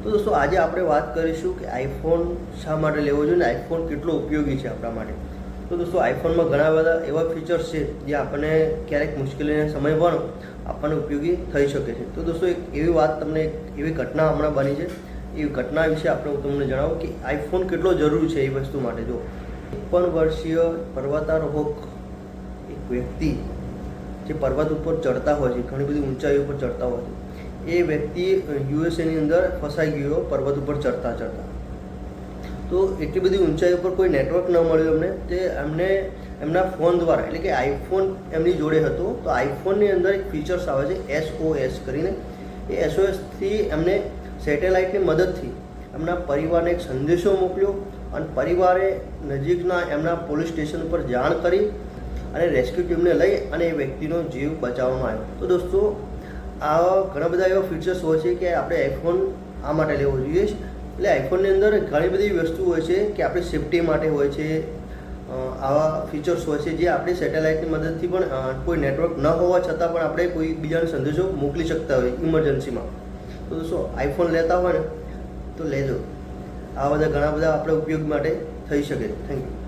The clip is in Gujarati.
તો દોસ્તો આજે આપણે વાત કરીશું કે આઈફોન શા માટે લેવો જોઈએ ને આઈફોન કેટલો ઉપયોગી છે આપણા માટે. તો દોસ્તો આઈફોનમાં ઘણા બધા એવા ફીચર્સ છે જે આપણને ક્યારેક મુશ્કેલીના સમય પણ આપણને ઉપયોગી થઈ શકે છે. તો દોસ્તો એક એવી વાત તમને એવી ઘટના હમણાં બની છે, એ ઘટના વિશે આપણે હું તમને જણાવું કે આઈફોન કેટલો જરૂરી છે એ વસ્તુ માટે. જો 51 વર્ષીય પર્વતારોહક એક વ્યક્તિ જે પર્વત ઉપર ચડતા હોય છે, ઘણી બધી ઊંચાઈ ઉપર ચડતા હોય છે, એ વ્યક્તિ યુએસએની અંદર ફસાઈ ગયો પર્વત ઉપર ચડતા ચડતા. તો એટલી બધી ઊંચાઈ ઉપર કોઈ નેટવર્ક ન મળ્યું એમને, તે એમને એમના ફોન દ્વારા એટલે કે આઈફોન એમની જોડે હતો. તો આઈફોનની અંદર એક ફીચર્સ આવે છે SOS કરીને. એ SOSથી એમને સેટેલાઇટની મદદથી એમના પરિવારને એક સંદેશો મોકલ્યો અને પરિવારે નજીકના એમના પોલીસ સ્ટેશન પર જાણ કરી અને રેસ્ક્યુ ટીમને લઈ અને એ વ્યક્તિનો જીવ બચાવવામાં આવ્યો. તો દોસ્તો આ ઘણા બધા એવા ફીચર્સ હોય છે કે આપણે આઈફોન આ માટે લેવો જોઈએ. એટલે આઈફોનની અંદર ઘણી બધી વસ્તુ હોય છે કે આપણી સેફટી માટે હોય છે. આવા ફીચર્સ હોય છે જે આપણે સેટેલાઇટની મદદથી પણ કોઈ નેટવર્ક ન હોવા છતાં પણ આપણે કોઈ બીજાને સંદેશો મોકલી શકતા હોય ઇમરજન્સીમાં. તો દોસ્તો આઈફોન લેતા હોય ને તો લેજો. આ બધા ઘણા બધા આપણે ઉપયોગ માટે થઈ શકે. Thank you.